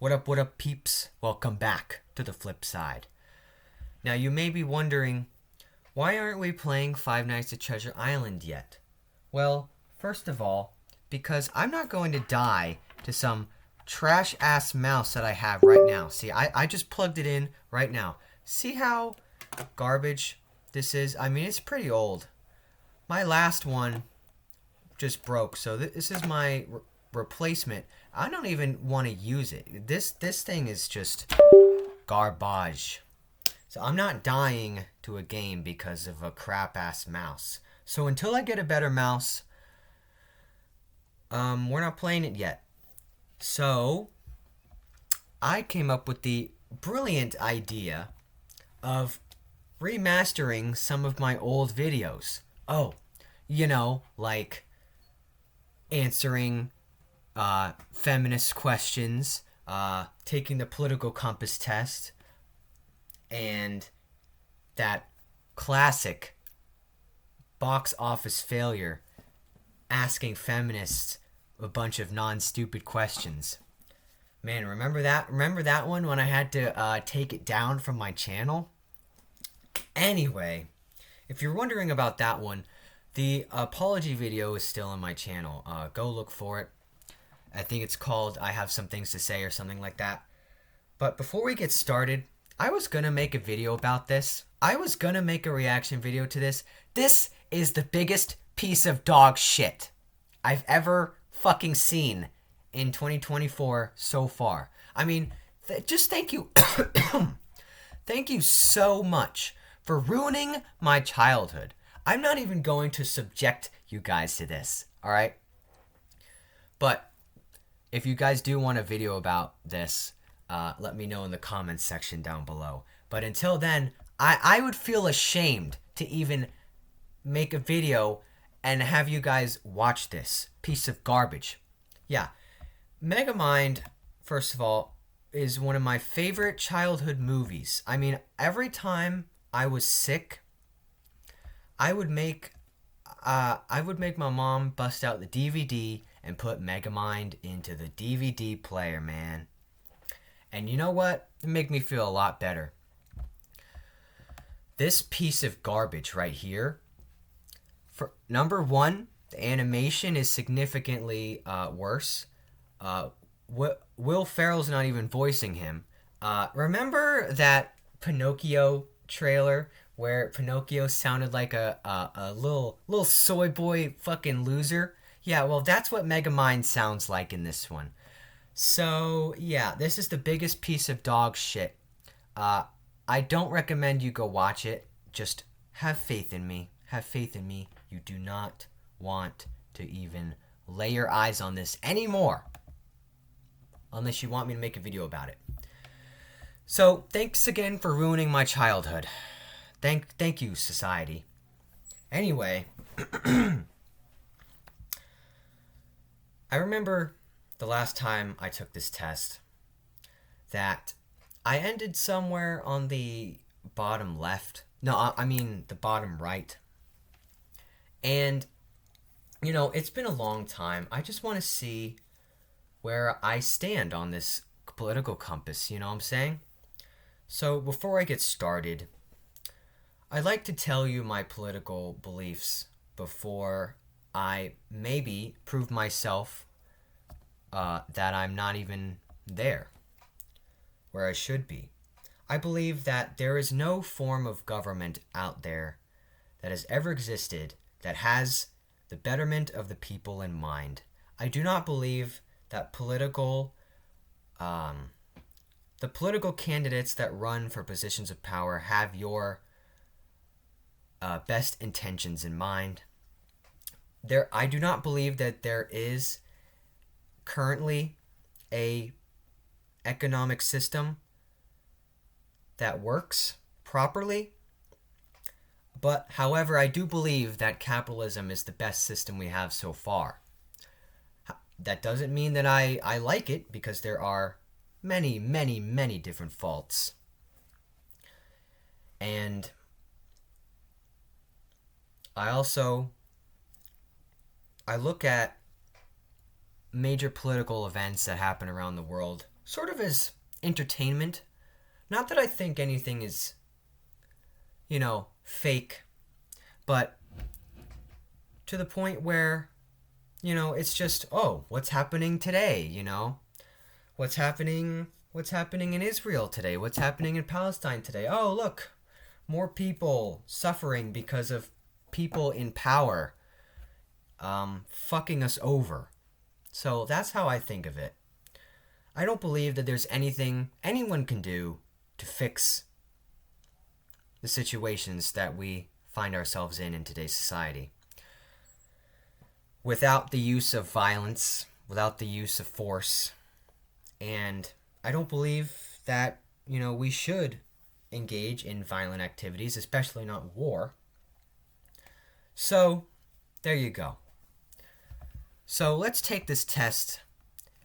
What up, peeps? Welcome back to the flip side. Now, you may be wondering, why aren't we playing Five Nights at Treasure Island yet? Well, first of all, because I'm not going to die to some trash-ass mouse that I have right now. See, I just plugged it in right now. See how garbage this is? I mean, it's pretty old. My last one just broke, so this is my replacement. I don't even want to use it. This thing is just garbage. So I'm not dying to a game because of a crap ass mouse. So until I get a better mouse, we're not playing it yet. So I came up with the brilliant idea of remastering some of my old videos. Oh, like answering feminist questions, taking the political compass test, and that classic box office failure, asking feminists a bunch of non-stupid questions. Man, remember that? Remember that one when I had to take it down from my channel? Anyway, if you're wondering about that one, the apology video is still on my channel. Go look for it. I think it's called I Have Some Things to Say or something like that. But before we get started, I was going to make a video about this. I was going to make a reaction video to this. This is the biggest piece of dog shit I've ever fucking seen in 2024 so far. I mean, just thank you. Thank you so much for ruining my childhood. I'm not even going to subject you guys to this, alright? But if you guys do want a video about this, let me know in the comments section down below. But until then, I would feel ashamed to even make a video and have you guys watch this piece of garbage. Yeah, Megamind, first of all, is one of my favorite childhood movies. I mean, every time I was sick, I would make my mom bust out the DVD and put Megamind into the DVD player, man. And you know what? It made me feel a lot better. This piece of garbage right here, for number one, the animation is significantly worse. Will Ferrell's not even voicing him. Remember that Pinocchio trailer where Pinocchio sounded like a little soy boy fucking loser? Yeah, well, that's what Megamind sounds like in this one. So, yeah, this is the biggest piece of dog shit. I don't recommend you go watch it. Just have faith in me. Have faith in me. You do not want to even lay your eyes on this anymore. Unless you want me to make a video about it. So, thanks again for ruining my childhood. Thank you, society. Anyway, I remember the last time I took this test that I ended somewhere on the bottom left. No, I mean the bottom right. And, it's been a long time. I just want to see where I stand on this political compass, you know what I'm saying? So before I get started, I'd like to tell you my political beliefs before I maybe prove myself that I'm not even there, where I should be. I believe that there is no form of government out there that has ever existed that has the betterment of the people in mind. I do not believe that the political candidates that run for positions of power have your best intentions in mind. I do not believe that there is currently a economic system that works properly. But, however, I do believe that capitalism is the best system we have so far. That doesn't mean that I like it, because there are many, many, many different faults. And I look at major political events that happen around the world sort of as entertainment. Not that I think anything is, fake, but to the point where, it's just, oh, what's happening today? What's happening in Israel today? What's happening in Palestine today? Oh, look, more people suffering because of people in power fucking us over. So that's how I think of it. I don't believe that there's anything anyone can do to fix the situations that we find ourselves in today's society. Without the use of violence, without the use of force. And I don't believe that, we should engage in violent activities, especially not war. So, there you go. So, let's take this test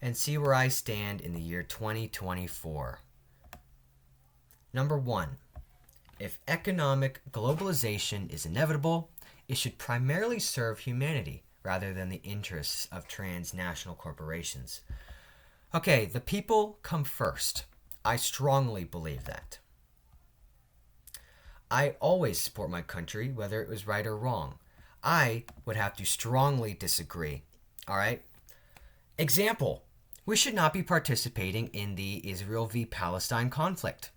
and see where I stand in the year 2024. Number 1. If economic globalization is inevitable, it should primarily serve humanity rather than the interests of transnational corporations. Okay, the people come first. I strongly believe that. I always support my country, whether it was right or wrong. I would have to strongly disagree. Alright? Example. We should not be participating in the Israel v. Palestine conflict.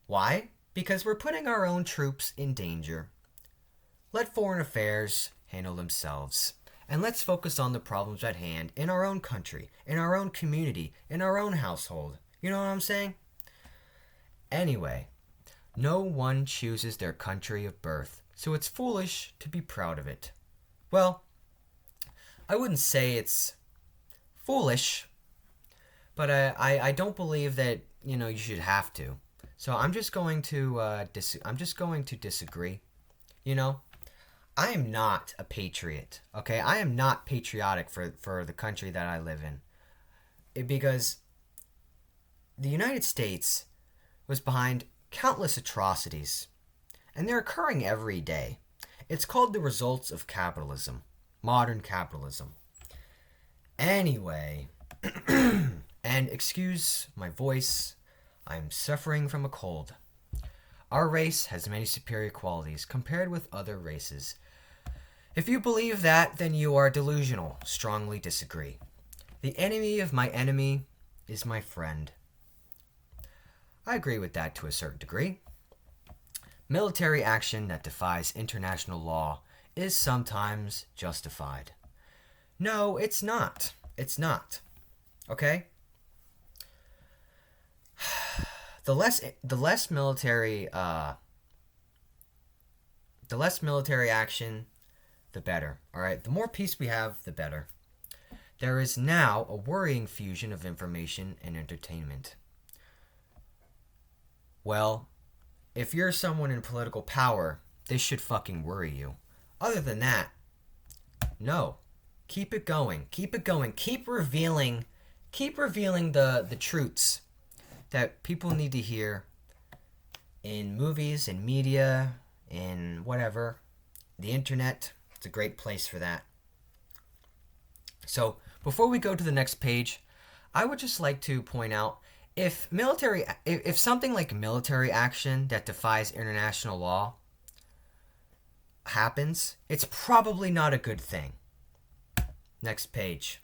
Why? Because we're putting our own troops in danger. Let foreign affairs handle themselves. And let's focus on the problems at hand in our own country, in our own community, in our own household. You know what I'm saying? Anyway, no one chooses their country of birth, so it's foolish to be proud of it. Well, I wouldn't say it's foolish, but I don't believe that, you should have to. So I'm just going to disagree. I am not a patriot, okay? I am not patriotic for the country that I live in. Because the United States was behind countless atrocities, and they're occurring every day. It's called the results of capitalism, modern capitalism. Anyway, and excuse my voice, I'm suffering from a cold. Our race has many superior qualities compared with other races. If you believe that, then you are delusional. Strongly disagree. The enemy of my enemy is my friend. I agree with that to a certain degree. Military action that defies international law is sometimes justified. No, it's not. It's not. Okay? The less military action, the better. All right? The more peace we have, the better. There is now a worrying fusion of information and entertainment. Well, if you're someone in political power, this should fucking worry you. Other than that, no. Keep it going. Keep it going. Keep revealing the truths that people need to hear in movies, in media, in whatever. The internet, it's a great place for that. So, before we go to the next page, I would just like to point out if something like military action that defies international law happens, it's probably not a good thing. Next page.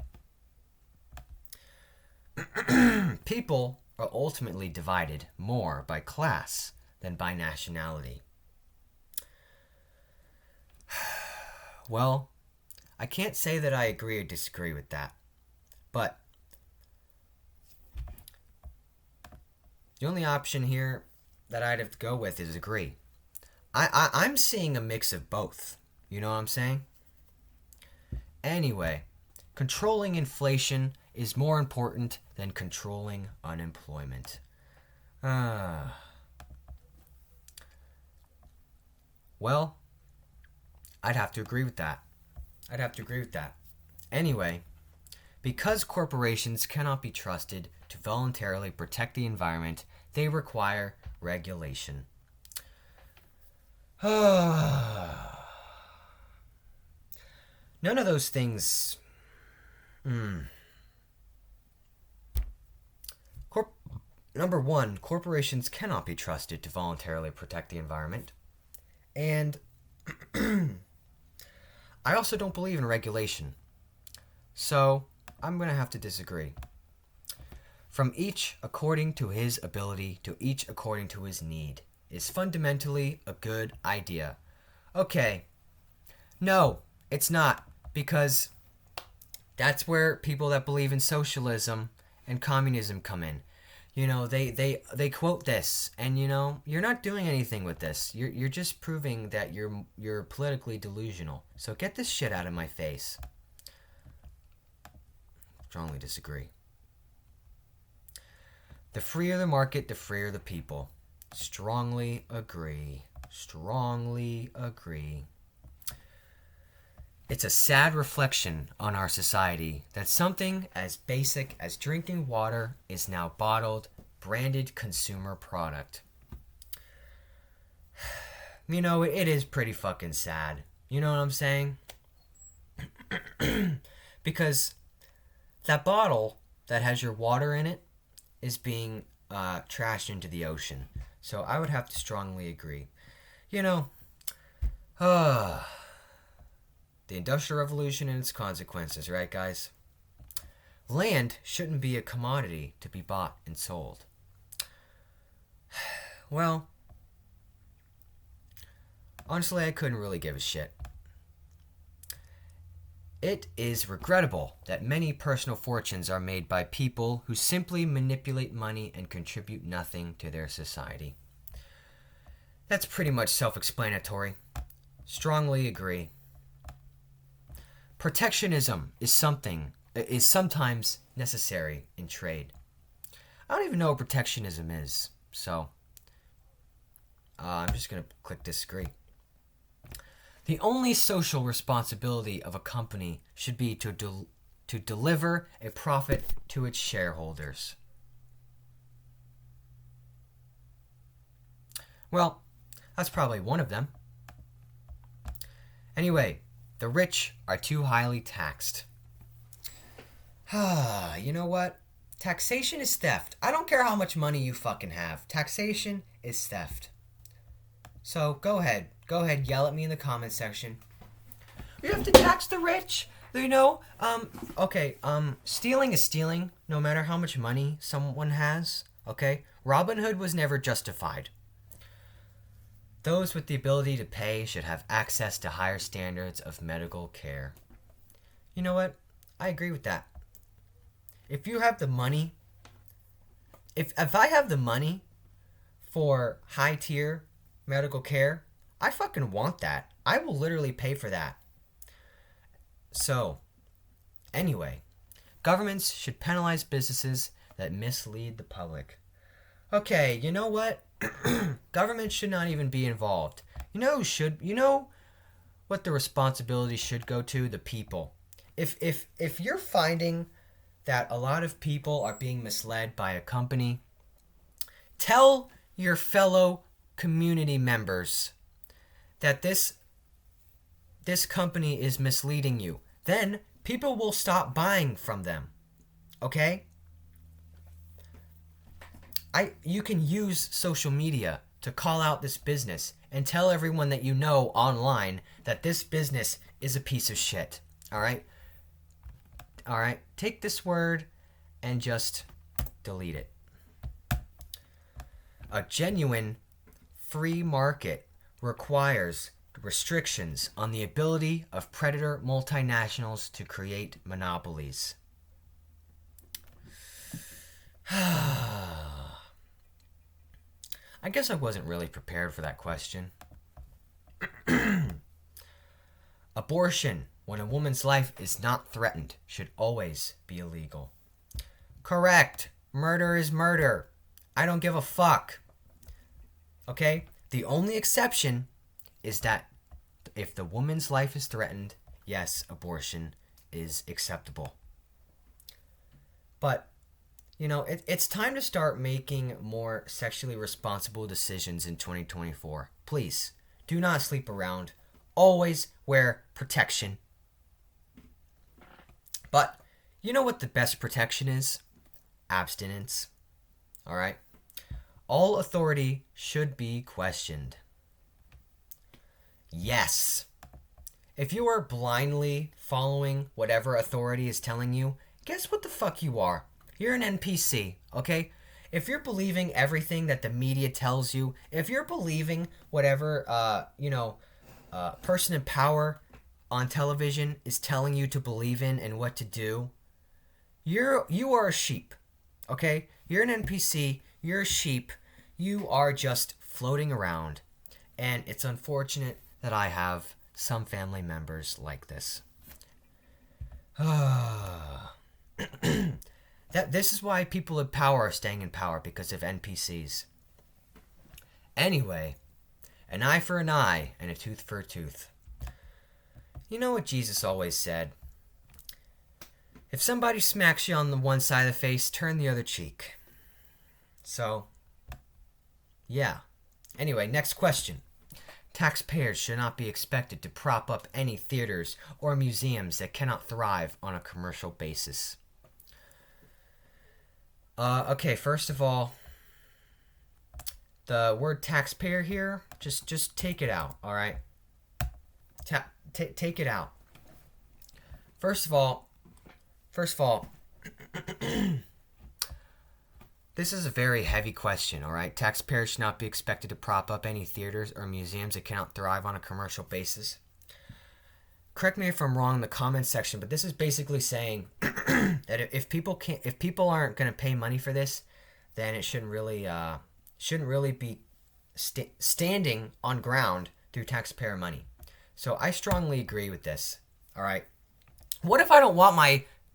People are ultimately divided more by class than by nationality. Well, I can't say that I agree or disagree with that, but the only option here that I'd have to go with is agree. I'm seeing a mix of both. You know what I'm saying? Anyway, controlling inflation is more important than controlling unemployment. Well, I'd have to agree with that. Anyway, because corporations cannot be trusted to voluntarily protect the environment, they require regulation. None of those things Number one, corporations cannot be trusted to voluntarily protect the environment. And I also don't believe in regulation. So I'm going to have to disagree. From each according to his ability to each according to his need is fundamentally a good idea. Okay. No, it's not, because that's where people that believe in socialism and communism come in. They quote this, and you're not doing anything with this. You're just proving that you're politically delusional. So get this shit out of my face. Strongly disagree. The freer the market, the freer the people. Strongly agree. Strongly agree. It's a sad reflection on our society that something as basic as drinking water is now bottled, branded consumer product. It is pretty fucking sad. You know what I'm saying? Because that bottle that has your water in it is being trashed into the ocean. So I would have to strongly agree. The Industrial Revolution and its consequences, right, guys? Land shouldn't be a commodity to be bought and sold. Well, honestly, I couldn't really give a shit. It is regrettable that many personal fortunes are made by people who simply manipulate money and contribute nothing to their society. That's pretty much self-explanatory. Strongly agree. Protectionism is sometimes necessary in trade. I don't even know what protectionism is, so I'm just going to click disagree. The only social responsibility of a company should be to deliver a profit to its shareholders. Well, that's probably one of them. Anyway, the rich are too highly taxed. You know what? Taxation is theft. I don't care how much money you fucking have. Taxation is theft. So go ahead, yell at me in the comment section. You have to tax the rich. Stealing is stealing, no matter how much money someone has. Okay, Robin Hood was never justified. Those with the ability to pay should have access to higher standards of medical care. You know what? I agree with that. If you have the money, if I have the money for high tier medical care, I fucking want that. I will literally pay for that. So, anyway, governments should penalize businesses that mislead the public. Okay, you know what? Government should not even be involved. You know what the responsibility should go to? The people. If you're finding that a lot of people are being misled by a company, tell your fellow community members that this company is misleading you. Then people will stop buying from them. Okay? You can use social media to call out this business and tell everyone that you know online that this business is a piece of shit. All right? Take this word and just delete it. A genuine free market requires restrictions on the ability of predator multinationals to create monopolies. I guess I wasn't really prepared for that question. Abortion, when a woman's life is not threatened, should always be illegal. Correct. Murder is murder. I don't give a fuck. Okay? The only exception is that if the woman's life is threatened, yes, abortion is acceptable. But it's time to start making more sexually responsible decisions in 2024. Please, do not sleep around. Always wear protection. But you know what the best protection is? Abstinence. All right? All authority should be questioned. Yes. If you are blindly following whatever authority is telling you, guess what the fuck you are? You're an NPC, okay? If you're believing everything that the media tells you, if you're believing whatever, person in power on television is telling you to believe in and what to do, you are a sheep, okay? You're an NPC, you're a sheep, you are just floating around. And it's unfortunate that I have some family members like this. This is why people in power are staying in power, because of NPCs. Anyway, an eye for an eye and a tooth for a tooth. You know what Jesus always said? If somebody smacks you on the one side of the face, turn the other cheek. So, yeah. Anyway, next question. Taxpayers should not be expected to prop up any theaters or museums that cannot thrive on a commercial basis. Okay, first of all, the word taxpayer here, just take it out, all right? Take it out. First of all, this is a very heavy question, all right? Taxpayers should not be expected to prop up any theaters or museums that cannot thrive on a commercial basis. Correct me if I'm wrong in the comments section, but this is basically saying that if people aren't going to pay money for this, then it shouldn't really be standing on ground through taxpayer money. So I strongly agree with this. All right. What if I don't want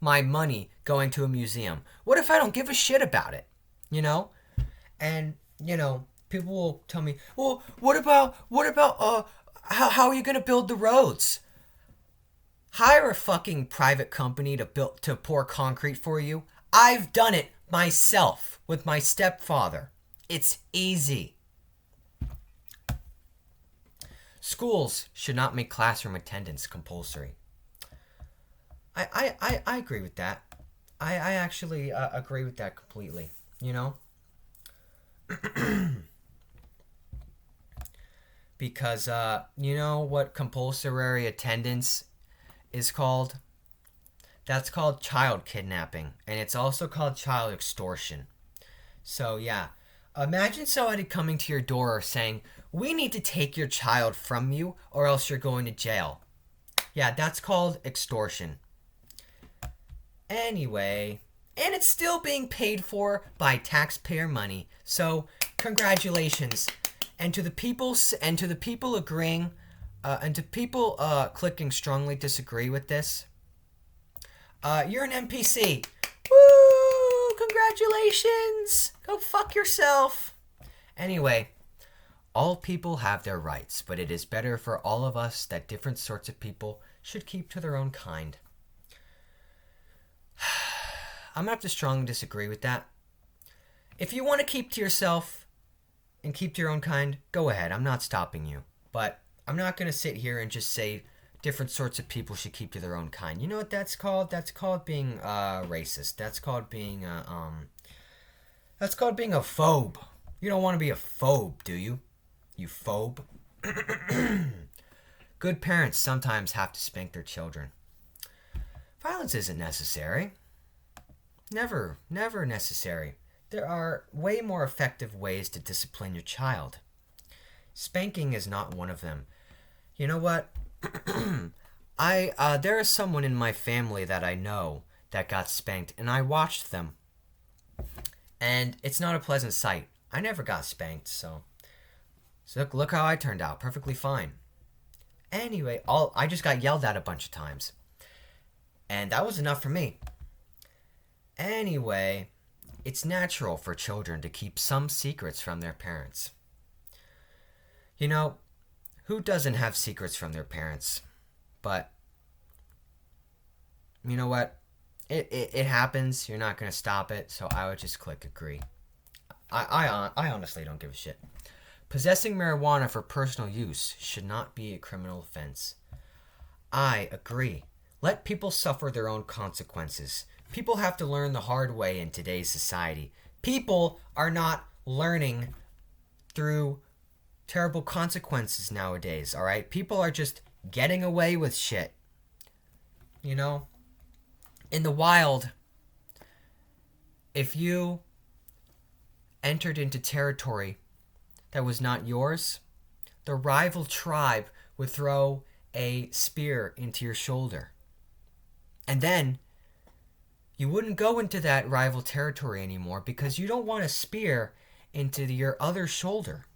my money going to a museum? What if I don't give a shit about it? You know? And, people will tell me, well, what about how are you going to build the roads? Hire a fucking private company to pour concrete for you. I've done it myself with my stepfather. It's easy. Schools should not make classroom attendance compulsory. I agree with that. I actually agree with that completely. Because you know what compulsory attendance is called? That's called child kidnapping, and it's also called child extortion. So yeah, imagine somebody coming to your door saying, "We need to take your child from you or else you're going to jail." Yeah, that's called extortion. Anyway, and it's still being paid for by taxpayer money. So, congratulations. And to the people agreeing and to people clicking strongly disagree with this, you're an NPC. Woo! Congratulations! Go fuck yourself. Anyway, all people have their rights, but it is better for all of us that different sorts of people should keep to their own kind. I'm going to have to strongly disagree with that. If you want to keep to yourself and keep to your own kind, go ahead. I'm not stopping you. But I'm not going to sit here and just say different sorts of people should keep to their own kind. You know what that's called? That's called being racist. That's called being a phobe. You don't want to be a phobe, do you? You phobe. Good parents sometimes have to spank their children. Violence isn't necessary. Never necessary. There are way more effective ways to discipline your child. Spanking is not one of them. You know what? There is someone in my family that I know that got spanked, and I watched them. And it's not a pleasant sight. I never got spanked, so look how I turned out. Perfectly fine. Anyway, I just got yelled at a bunch of times. And that was enough for me. Anyway, it's natural for children to keep some secrets from their parents. You know, who doesn't have secrets from their parents? But, you know what? It happens. You're not going to stop it, so I would just click agree. I honestly don't give a shit. Possessing marijuana for personal use should not be a criminal offense. I agree. Let people suffer their own consequences. People have to learn the hard way in today's society. People are not learning through terrible consequences nowadays, all right? People are just getting away with shit. You know, in the wild, if you entered into territory that was not yours, the rival tribe would throw a spear into your shoulder. And then you wouldn't go into that rival territory anymore because you don't want a spear into your other shoulder.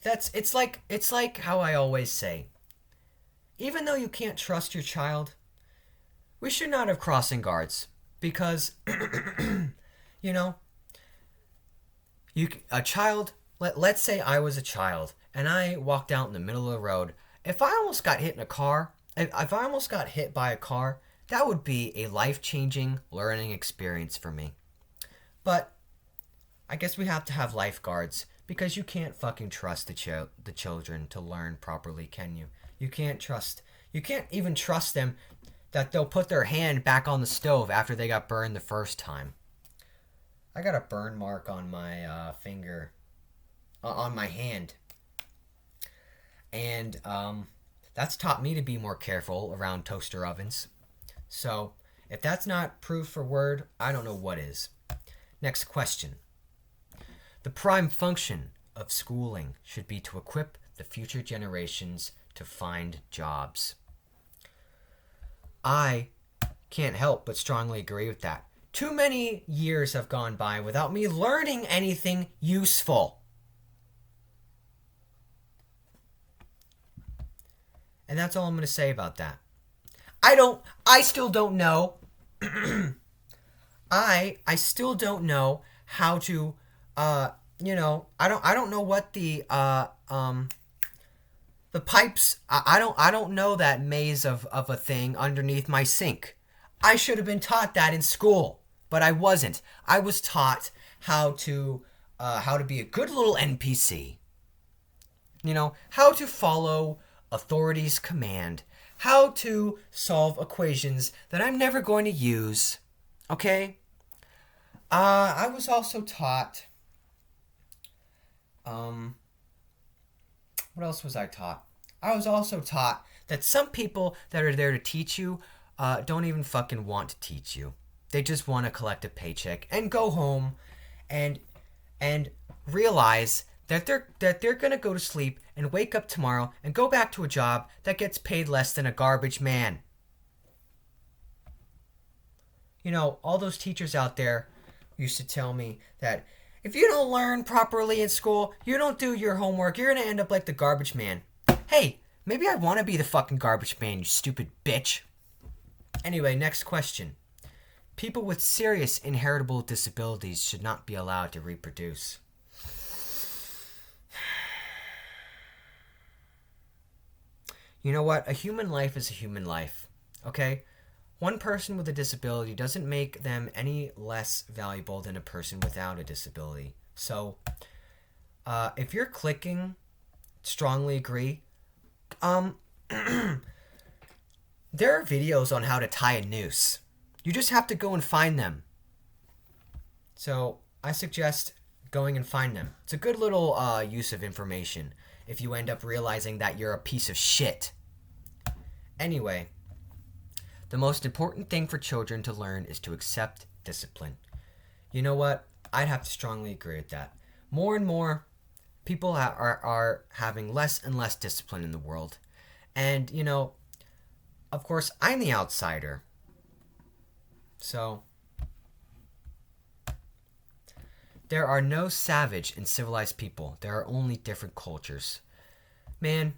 It's like how I always say, even though you can't trust your child, we should not have crossing guards because you know, a child, let's say I was a child and I walked out in the middle of the road. If I almost got hit in a car, if I almost got hit by a car, that would be a life-changing learning experience for me. But I guess we have to have lifeguards because you can't fucking trust the children to learn properly, can you? You can't even trust them that they'll put their hand back on the stove after they got burned the first time. I got a burn mark on my finger, on my hand. And that's taught me to be more careful around toaster ovens. So, if that's not proof for word, I don't know what is. Next question. The prime function of schooling should be to equip the future generations to find jobs. I can't help but strongly agree with that. Too many years have gone by without me learning anything useful. And that's all I'm going to say about that. I still don't know. I still don't know how to, I don't know what the pipes, I don't know that maze of a thing underneath my sink. I should have been taught that in school, but I wasn't. I was taught how to be a good little NPC. You know, how to follow authority's command, how to solve equations that I'm never going to use. Okay? I was also taught, what else was I taught? I was also taught that some people that are there to teach you don't even fucking want to teach you. They just want to collect a paycheck and go home and realize that they're gonna go to sleep and wake up tomorrow and go back to a job that gets paid less than a garbage man. You know, all those teachers out there used to tell me that if you don't learn properly in school, you don't do your homework, you're gonna end up like the garbage man. Hey, maybe I want to be the fucking garbage man, you stupid bitch. Anyway, next question. People with serious inheritable disabilities should not be allowed to reproduce. You know what? A human life is a human life, okay? One person with a disability doesn't make them any less valuable than a person without a disability. So, if you're clicking strongly agree, there are videos on how to tie a noose. You just have to go and find them. So, I suggest going and find them. It's a good little use of information if you end up realizing that you're a piece of shit. Anyway, the most important thing for children to learn is to accept discipline. You know what? I'd have to strongly agree with that. More and more people are having less and less discipline in the world. And, you know, of course, I'm the outsider. So, there are no savage and civilized people. There are only different cultures. Man,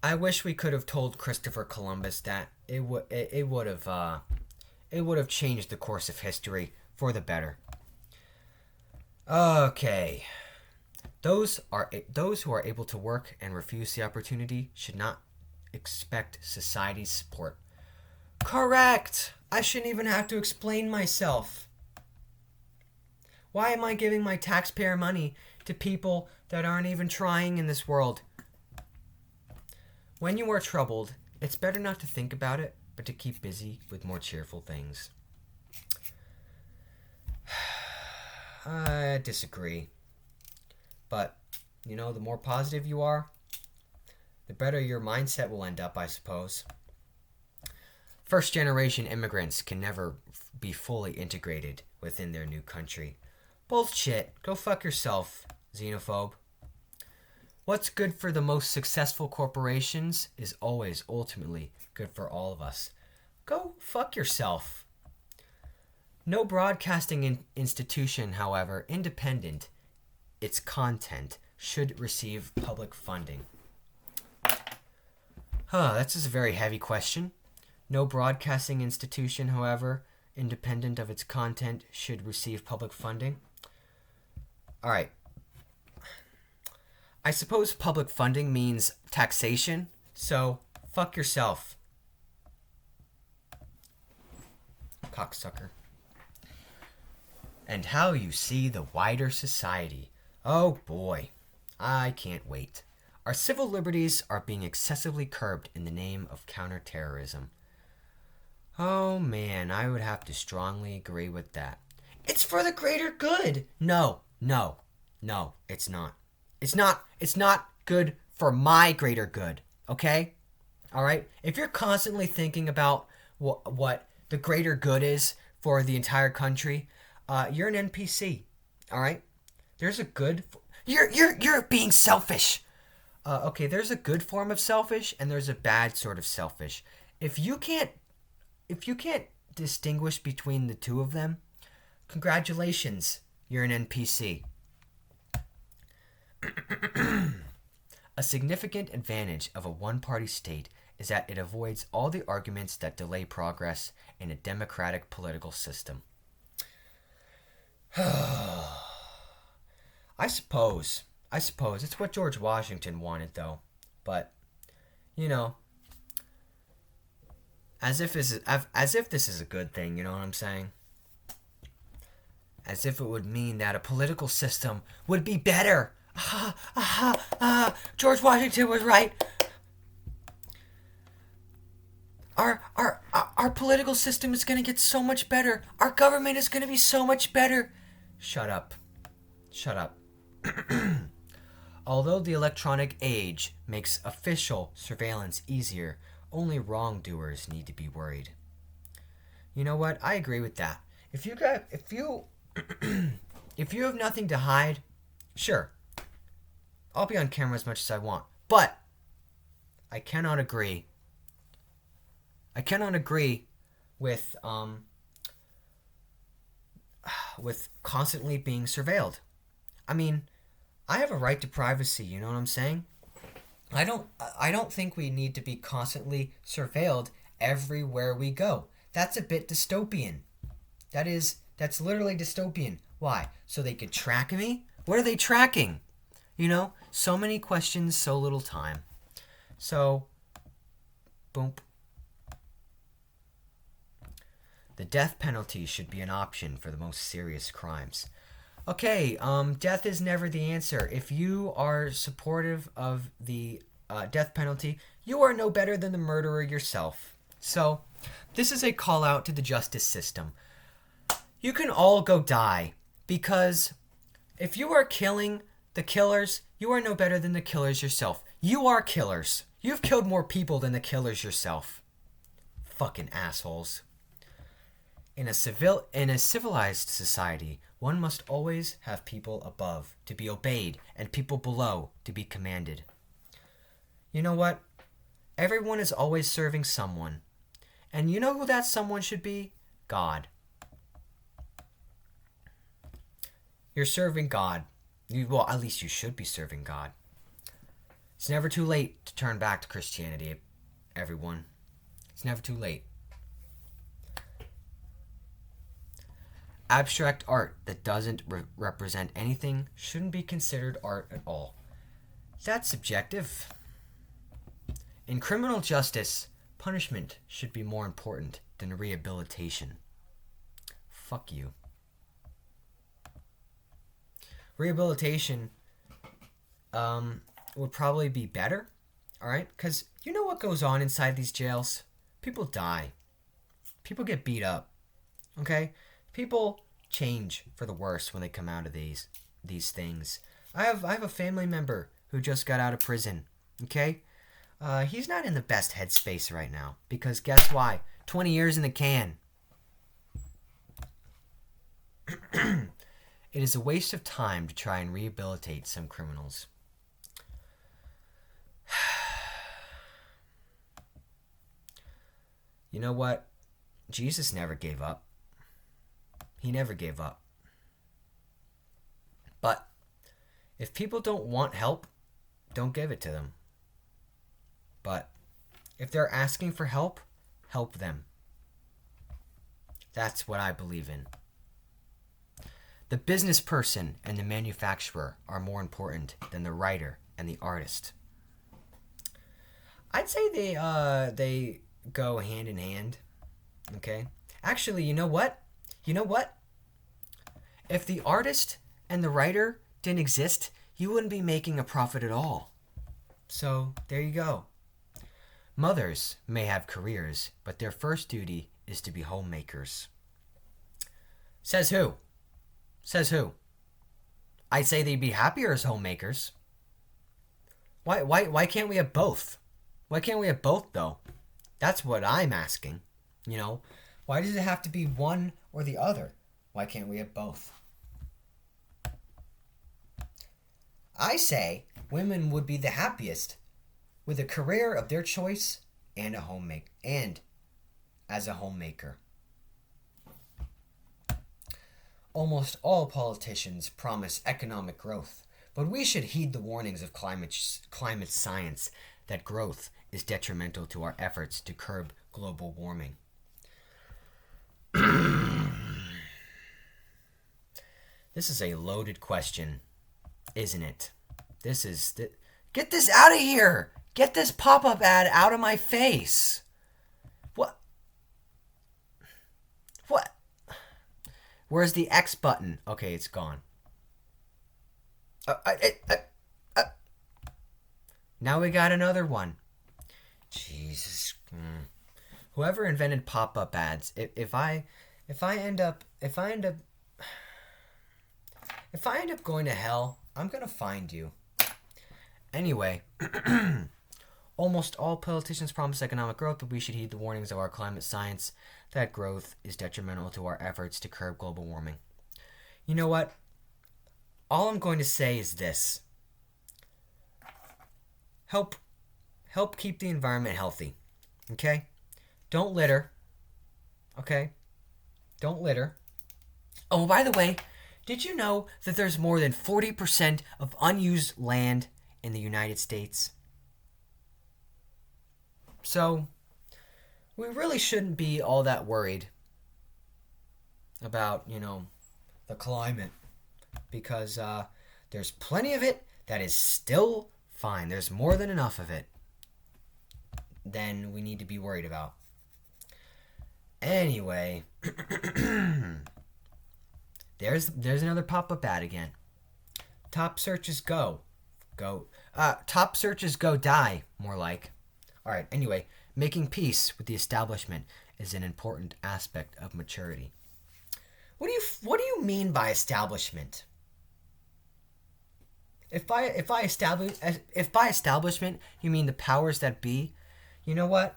I wish we could have told Christopher Columbus that it would have changed the course of history for the better. Okay. Those who are able to work and refuse the opportunity should not expect society's support. Correct. I shouldn't even have to explain myself. Why am I giving my taxpayer money to people that aren't even trying in this world? When you are troubled, it's better not to think about it, but to keep busy with more cheerful things. I disagree. But, you know, the more positive you are, the better your mindset will end up, I suppose. First generation immigrants can never be fully integrated within their new country. Bullshit. Go fuck yourself, xenophobe. What's good for the most successful corporations is always ultimately good for all of us. Go fuck yourself. No broadcasting institution, however, independent its content, should receive public funding. That's just a very heavy question. No broadcasting institution, however, independent of its content, should receive public funding. Alright. I suppose public funding means taxation, so fuck yourself. Cocksucker. And how you see the wider society. Oh boy, I can't wait. Our civil liberties are being excessively curbed in the name of counterterrorism. Oh man, I would have to strongly agree with that. It's for the greater good. No, it's not. It's not good for my greater good, okay? Alright? If you're constantly thinking about what the greater good is for the entire country, you're an NPC, alright? There's a good... You're being selfish. Okay, there's a good form of selfish and there's a bad sort of selfish. If you can't distinguish between the two of them, congratulations, you're an NPC. A significant advantage of a one-party state is that it avoids all the arguments that delay progress in a democratic political system. I suppose it's what George Washington wanted, though. But, you know, as if this is a good thing, you know what I'm saying? As if it would mean that a political system would be better. George Washington was right. Our political system is going to get so much better. Our government is going to be so much better. Shut up. Although the electronic age makes official surveillance easier, only wrongdoers need to be worried. You know what? I agree with that. If you have nothing to hide, sure. I'll be on camera as much as I want. But I cannot agree with constantly being surveilled. I mean, I have a right to privacy, you know what I'm saying? I don't think we need to be constantly surveilled everywhere we go. That's a bit dystopian. That's literally dystopian. Why? So they could track me? What are they tracking? You know, so many questions, so little time. So, boom. The death penalty should be an option for the most serious crimes. Okay, death is never the answer. If you are supportive of the death penalty, you are no better than the murderer yourself. So, this is a call out to the justice system. You can all go die, because if you are killing the killers, you are no better than the killers yourself. You are killers. You've killed more people than the killers yourself. Fucking assholes. In a civilized society, one must always have people above to be obeyed and people below to be commanded. You know what? Everyone is always serving someone. And you know who that someone should be? God. You're serving God. Well, at least you should be serving God. It's never too late to turn back to Christianity, everyone. It's never too late. Abstract art that doesn't represent anything shouldn't be considered art at all. That's subjective. In criminal justice, punishment should be more important than rehabilitation. Fuck you. Rehabilitation would probably be better, alright? Because you know what goes on inside these jails? People die. People get beat up. Okay? People change for the worse when they come out of these things. I have a family member who just got out of prison. Okay, he's not in the best headspace right now because guess why? 20 years in the can. It is a waste of time to try and rehabilitate some criminals. You know what? Jesus never gave up. He never gave up. But if people don't want help, don't give it to them. But if they're asking for help, help them. That's what I believe in. The business person and the manufacturer are more important than the writer and the artist. I'd say they go hand in hand. Okay? Actually, you know what? If the artist and the writer didn't exist, you wouldn't be making a profit at all. So, there you go. Mothers may have careers, but their first duty is to be homemakers. Says who? I'd say they'd be happier as homemakers. Why can't we have both? Why can't we have both, though? That's what I'm asking. You know, why does it have to be one or the other? Why can't we have both? I say women would be the happiest with a career of their choice and as a homemaker. Almost all politicians promise economic growth, but we should heed the warnings of climate science that growth is detrimental to our efforts to curb global warming. This is a loaded question, isn't it? Get this out of here! Get this pop-up ad out of my face! What? Where's the X button? Okay, it's gone. Now we got another one. Jesus. Whoever invented pop-up ads, if I end up going to hell, I'm gonna find you. Anyway, almost all politicians promise economic growth, but we should heed the warnings of our climate science that growth is detrimental to our efforts to curb global warming. You know what? All I'm going to say is this. Help keep the environment healthy. Okay? Don't litter. Okay? Don't litter. Oh, by the way, did you know that there's more than 40% of unused land in the United States? So, we really shouldn't be all that worried about, the climate. Because there's plenty of it that is still fine. There's more than enough of it than we need to be worried about. Anyway, there's another pop-up ad again. Top searches go. Top searches go die, more like. Alright, anyway, making peace with the establishment is an important aspect of maturity. What do you mean by establishment? If by establishment you mean the powers that be, you know what?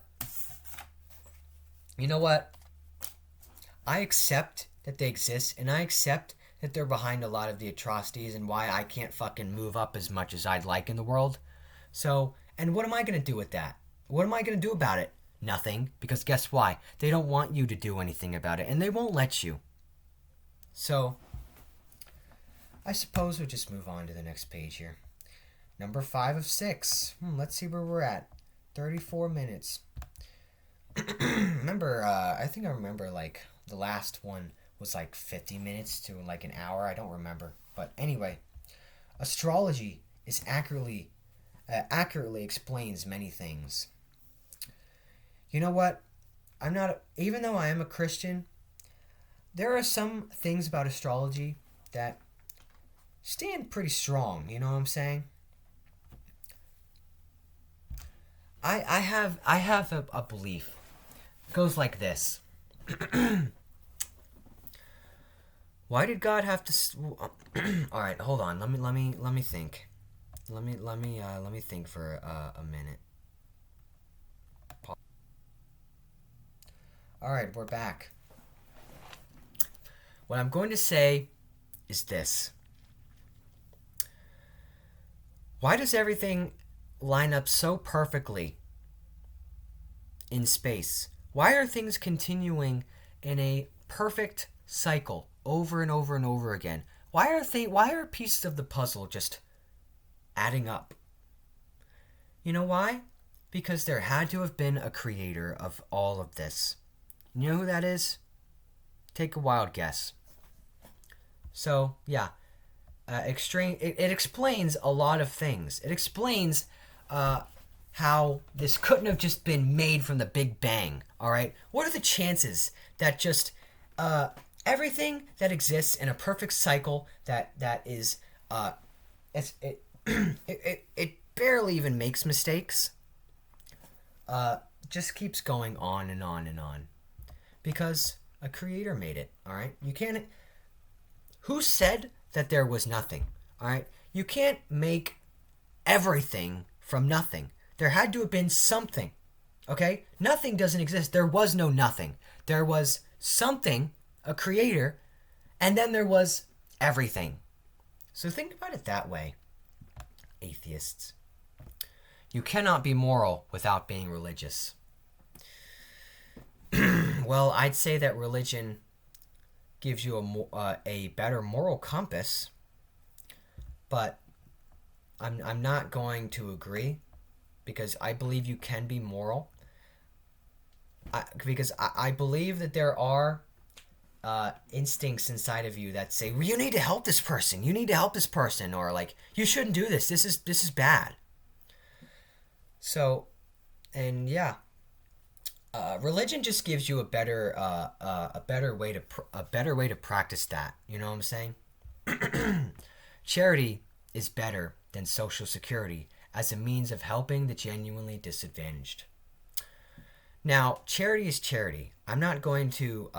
I accept that they exist, and I accept that they're behind a lot of the atrocities and why I can't fucking move up as much as I'd like in the world. So, and what am I going to do with that? What am I going to do about it? Nothing, because guess why? They don't want you to do anything about it, and they won't let you. So, I suppose we'll just move on to the next page here. Number 5 of 6. Let's see where we're at. 34 minutes. I think I remember, like, the last one was like 50 minutes to like an hour. I don't remember. But anyway, astrology is accurately explains many things. You know what? Even though I am a Christian, there are some things about astrology that stand pretty strong. You know what I'm saying? I have a belief. It goes like this. Why did God have to? All right, hold on. Let me think. Let me think for a minute. All right, we're back. What I'm going to say is this. Why does everything line up so perfectly in space? Why are things continuing in a perfect cycle over and over and over again? Why are pieces of the puzzle just adding up? You know why? Because there had to have been a creator of all of this. You know who that is? Take a wild guess. So, yeah. It explains a lot of things. It explains how this couldn't have just been made from the Big Bang. All right, what are the chances that just everything that exists in a perfect cycle that is it it barely even makes mistakes. Just keeps going on and on and on, because a creator made it. All right, you can't. Who said that there was nothing? All right, you can't make everything from nothing. There had to have been something. Okay, nothing doesn't exist. There was no nothing. There was something, a creator, and then there was everything. So think about it that way, atheists. You cannot be moral without being religious. Well, I'd say that religion gives you a better moral compass, but I'm not going to agree, because I believe you can be moral. Because I believe that there are instincts inside of you that say, well, you need to help this person. You need to help this person, or like, you shouldn't do this. This is bad. So, and yeah, religion just gives you a better way to practice that. You know what I'm saying? Charity is better than Social Security as a means of helping the genuinely disadvantaged. Now, charity is charity. I'm not going to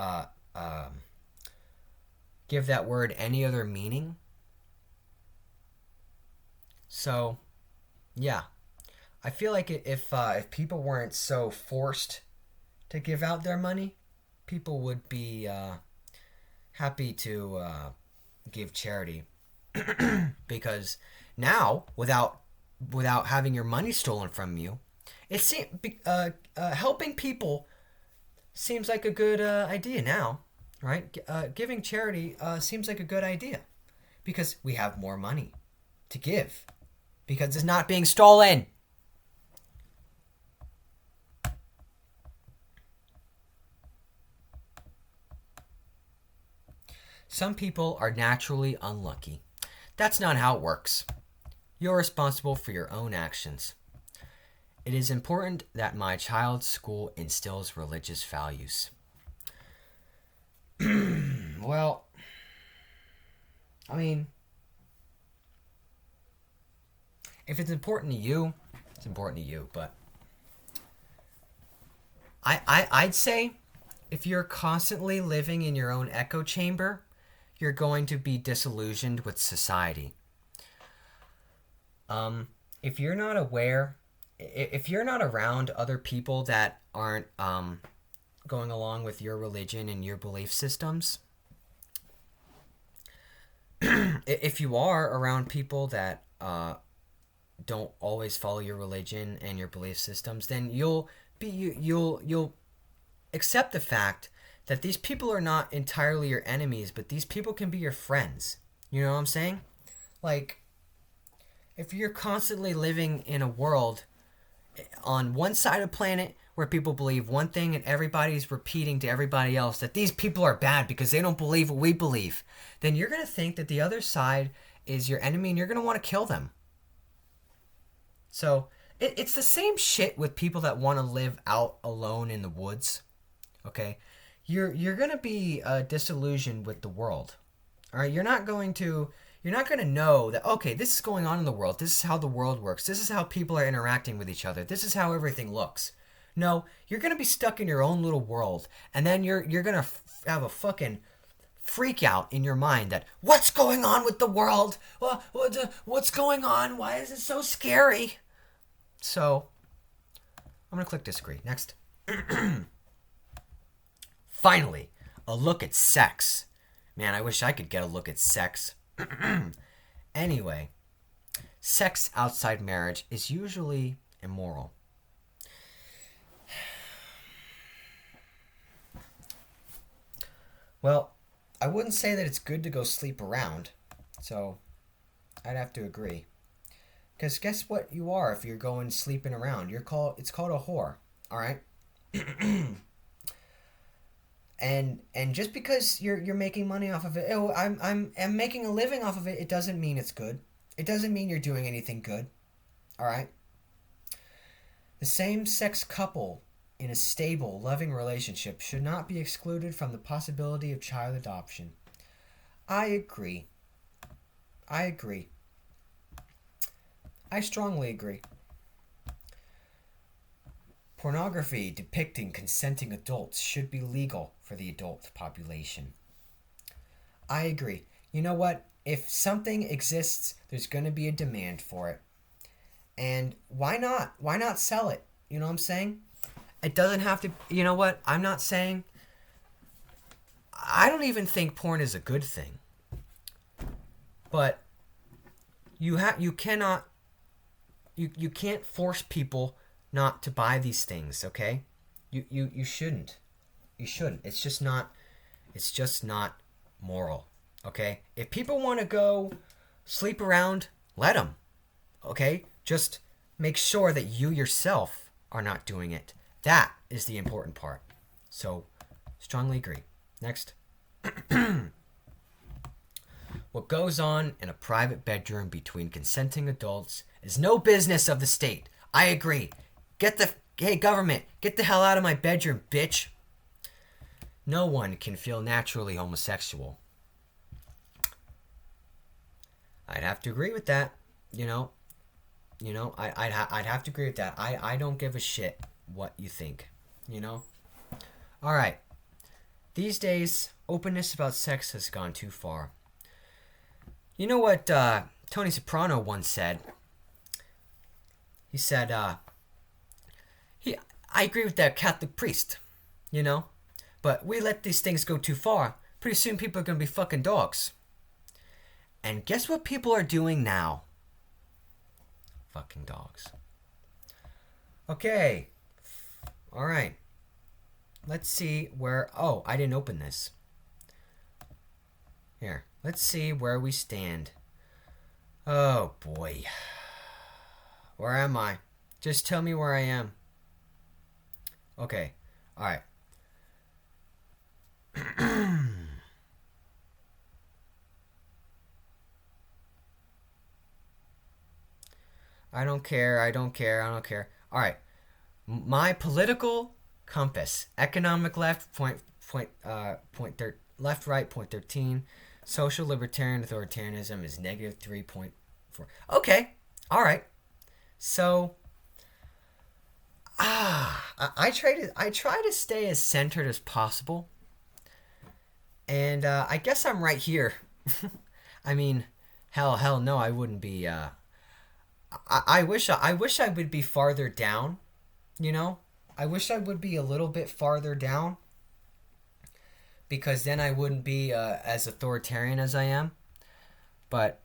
give that word any other meaning. So, yeah. I feel like if people weren't so forced to give out their money, people would be happy to give charity. Because now, without having your money stolen from you, helping people seems like a good idea now, right? Giving charity seems like a good idea, because we have more money to give, because it's not being stolen. Some people are naturally unlucky. That's not how it works. You're responsible for your own actions. It is important that my child's school instills religious values. Well, I mean, if it's important to you, it's important to you. But I'd say if you're constantly living in your own echo chamber, you're going to be disillusioned with society. If you're not aware, if you're not around other people that aren't going along with your religion and your belief systems, if you are around people that don't always follow your religion and your belief systems, then you'll accept the fact that these people are not entirely your enemies, but these people can be your friends. You know what I'm saying? Like, if you're constantly living in a world on one side of the planet where people believe one thing and everybody's repeating to everybody else that these people are bad because they don't believe what we believe, then you're going to think that the other side is your enemy and you're going to want to kill them. So it's the same shit with people that want to live out alone in the woods. Okay? You're going to be disillusioned with the world. All right? You're not going to know that, okay, this is going on in the world. This is how the world works. This is how people are interacting with each other. This is how everything looks. No, you're going to be stuck in your own little world, and then you're going to have a fucking freak out in your mind that what's going on with the world? What's going on? Why is it so scary? So, I'm going to click disagree. Next. Finally, a look at sex. Man, I wish I could get a look at sex. Anyway, sex outside marriage is usually immoral. Well, I wouldn't say that it's good to go sleep around, so I'd have to agree. Because guess what you are if you're going sleeping around? It's called a whore, all right? and just because you're making money off of it, oh, I'm making a living off of it, it doesn't mean it's good. It doesn't mean you're doing anything good, all right? The same-sex couple in a stable, loving relationship should not be excluded from the possibility of child adoption. I agree. I strongly agree. Pornography depicting consenting adults should be legal for the adult population. I agree. You know what? If something exists, there's going to be a demand for it. And why not? Why not sell it? You know what I'm saying? It doesn't have to... You know what? I'm not saying... I don't even think porn is a good thing. But you can't force people not to buy these things, okay? You shouldn't. You shouldn't. It's just not moral, okay? If people want to go sleep around, let them, okay? Just make sure that you yourself are not doing it. That is the important part. So, strongly agree. Next. What goes on in a private bedroom between consenting adults is no business of the state. I agree. Hey, government, get the hell out of my bedroom, bitch. No one can feel naturally homosexual. I'd have to agree with that. I'd have to agree with that. I don't give a shit what you think, All right. These days, openness about sex has gone too far. You know what Tony Soprano once said? He said, I agree with that Catholic priest, but we let these things go too far. Pretty soon people are going to be fucking dogs. And guess what people are doing now? Fucking dogs. Okay. All right. Let's see where... Oh, I didn't open this. Here. Let's see where we stand. Oh, boy. Where am I? Just tell me where I am. Okay. All right. I don't care. All right. My political compass. Economic left, left, right, 0.13. Social libertarian authoritarianism is negative 3.4. Okay. All right. So, I try to stay as centered as possible. And I guess I'm right here. I mean, hell no, I wouldn't be. I wish I would be farther down. I wish I would be a little bit farther down. Because then I wouldn't be as authoritarian as I am. But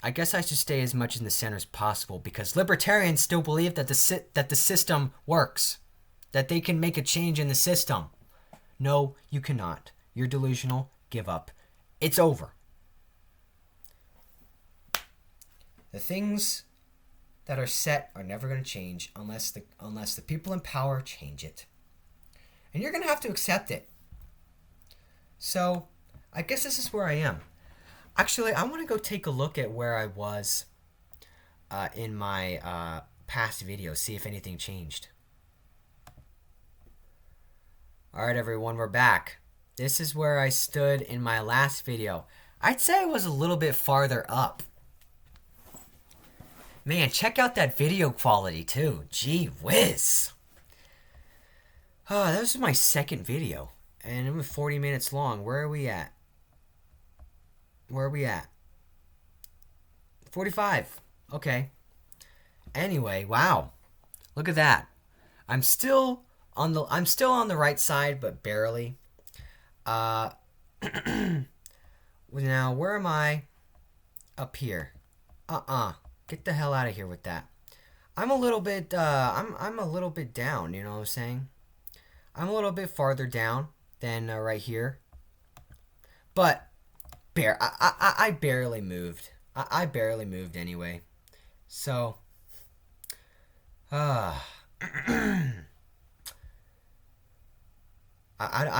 I guess I should stay as much in the center as possible because libertarians still believe that the system works, that they can make a change in the system. No, you cannot. You're delusional. Give up. It's over. The things that are set are never going to change unless the people in power change it. And you're going to have to accept it. So, I guess this is where I am. Actually, I want to go take a look at where I was in my past videos, see if anything changed. Alright everyone, we're back. This is where I stood in my last video. I'd say I was a little bit farther up. Man, check out that video quality too. Gee whiz. Oh, that was my second video. And it was 40 minutes long. Where are we at? Where are we at? 45. Okay. Anyway, wow. Look at that. I'm still on the right side, but barely. Uh Now, where am I? Up here. Get the hell out of here with that. I'm a little bit I'm a little bit down, you know what I'm saying? I'm a little bit farther down than right here. But I barely moved. I barely moved anyway. So I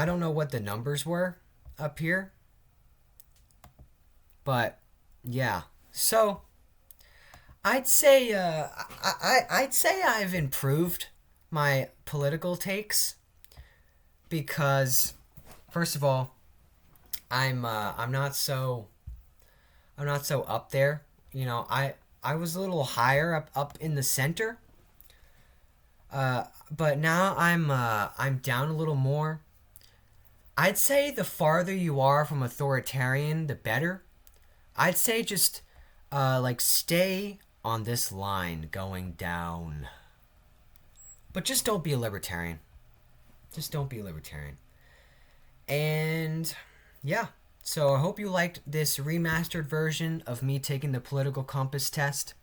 don't know what the numbers were up here. But yeah. So I'd say I've improved my political takes because first of all, I'm not so up there. You know, I was a little higher up in the center. But now I'm down a little more. I'd say the farther you are from authoritarian, the better. I'd say just like stay on this line going down. But just don't be a libertarian. Just don't be a libertarian. And yeah. So I hope you liked this remastered version of me taking the political compass test.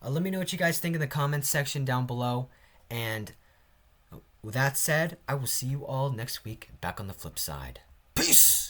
Let me know what you guys think in the comments section down below. And with that said, I will see you all next week back on the flip side. Peace!